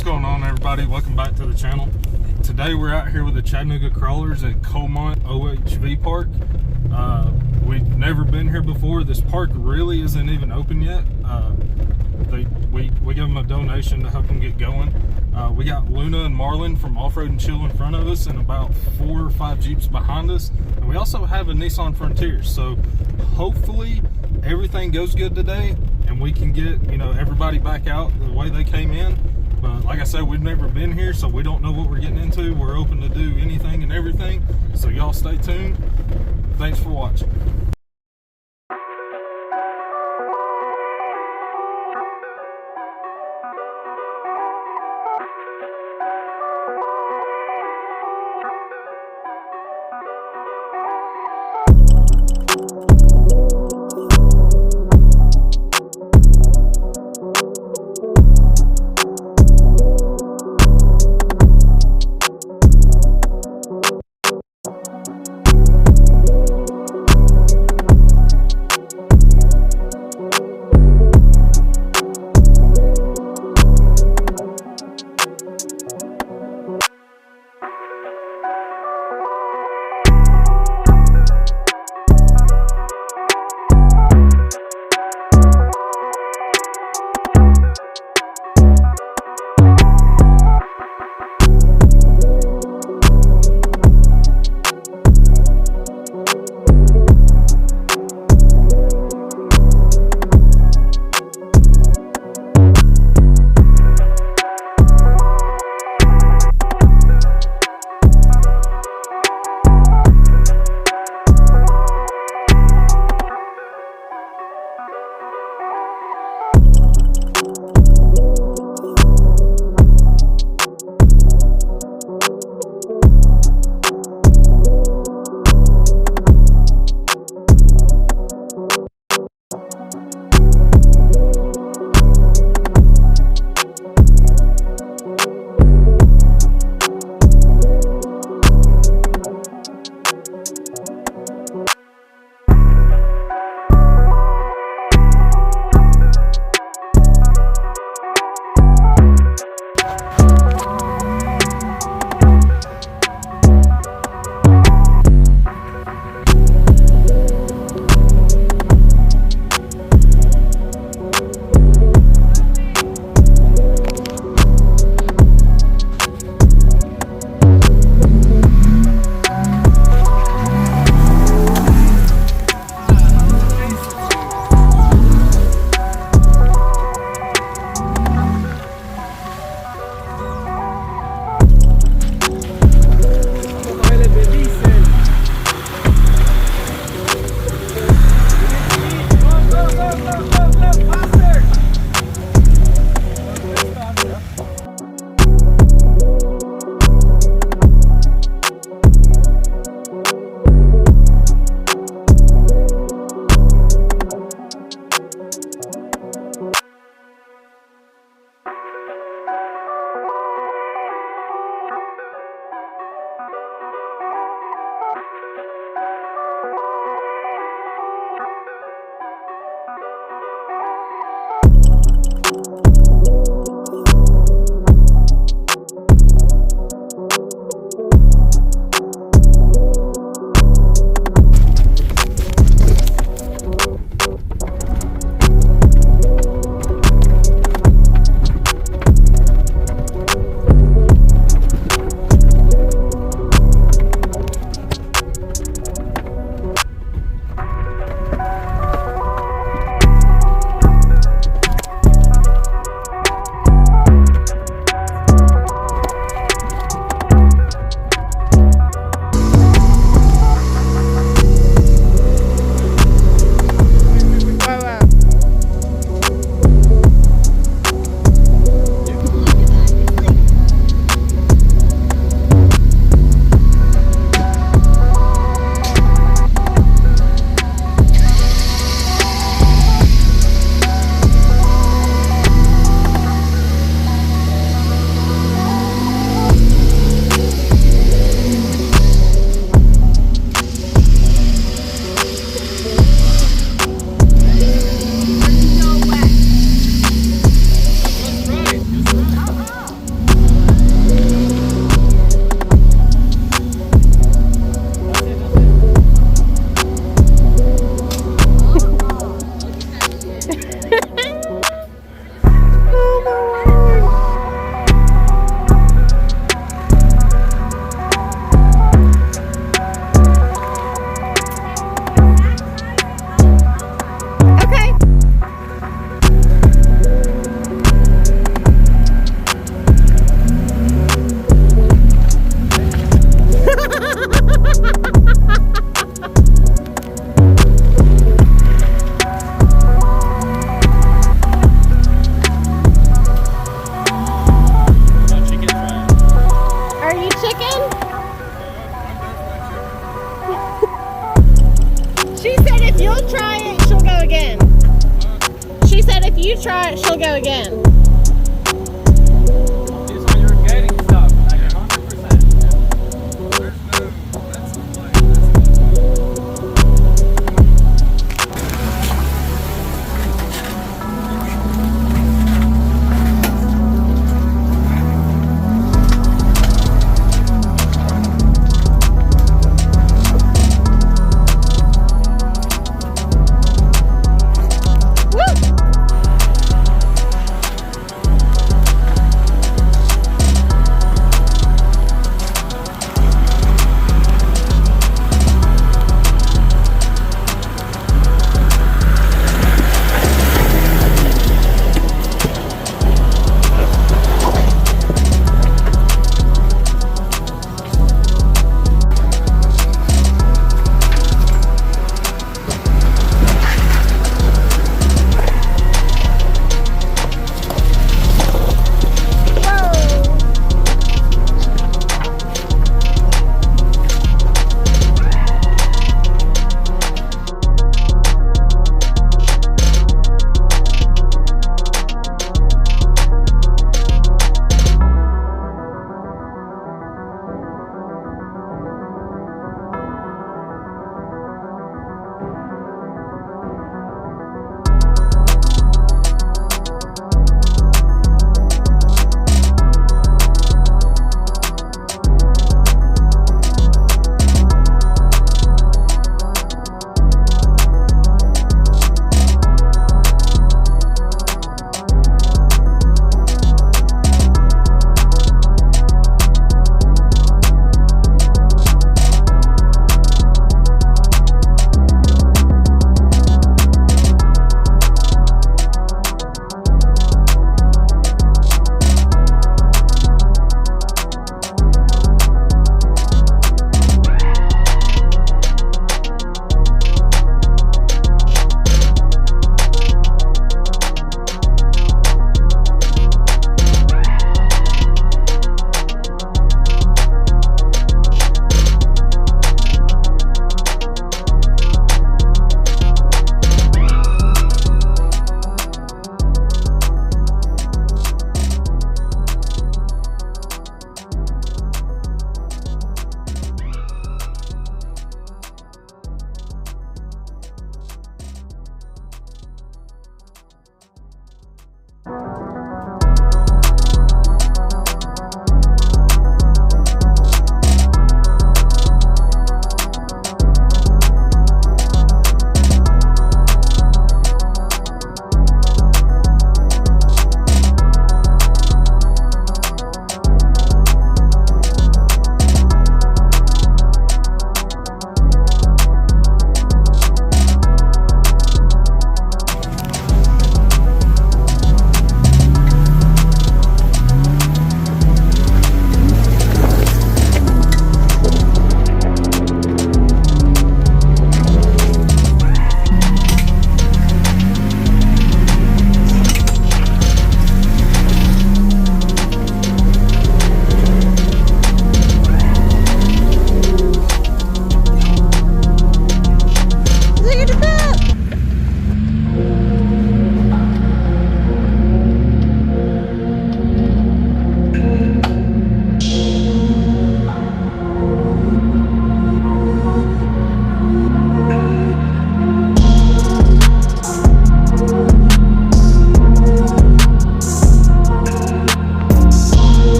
What's going on, everybody? Welcome back to the channel. Today we're out here with the Chattanooga Crawlers at Coalmont OHV Park. We've never been here before. This park really isn't even open yet. We give them a donation to help them get going. We got Luna and Marlin from Offroading Chill in front of us and about 4 or 5 Jeeps behind us. And we also have a Nissan Frontier. So hopefully everything goes good today and we can get, everybody back out the way they came in. But like I said, we've never been here, so we don't know what we're getting into. We're open to do anything and everything. So y'all stay tuned. Thanks for watching. to try it, she'll go again. It's when you're getting stuff, like 100%.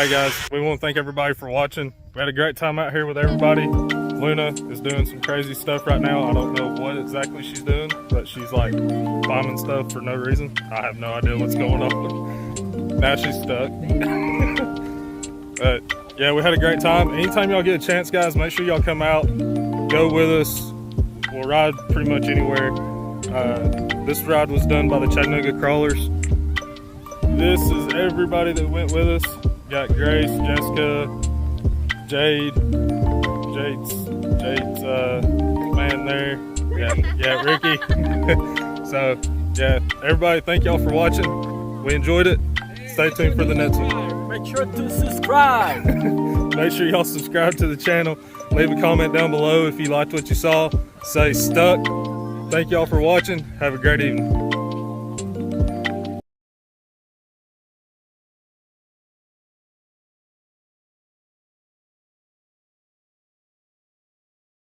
Alright guys, we want to thank everybody for watching. We had a great time out here with everybody. Luna is doing some crazy stuff right now. I don't know what exactly she's doing, but she's like climbing stuff for no reason. I have no idea what's going on. Now she's stuck. But yeah, we had a great time. Anytime y'all get a chance, guys, make sure y'all come out, go with us. We'll ride pretty much anywhere. This ride was done by the Chattanooga Crawlers. This is everybody that went with us. Got Grace, Jessica, Jade's man there. Yeah, Ricky. So yeah, everybody, thank y'all for watching. We enjoyed it. Stay tuned for the next one. Make sure to subscribe. Make sure y'all subscribe to the channel. Leave a comment down below if you liked what you saw. Say stuck. Thank y'all for watching. Have a great evening.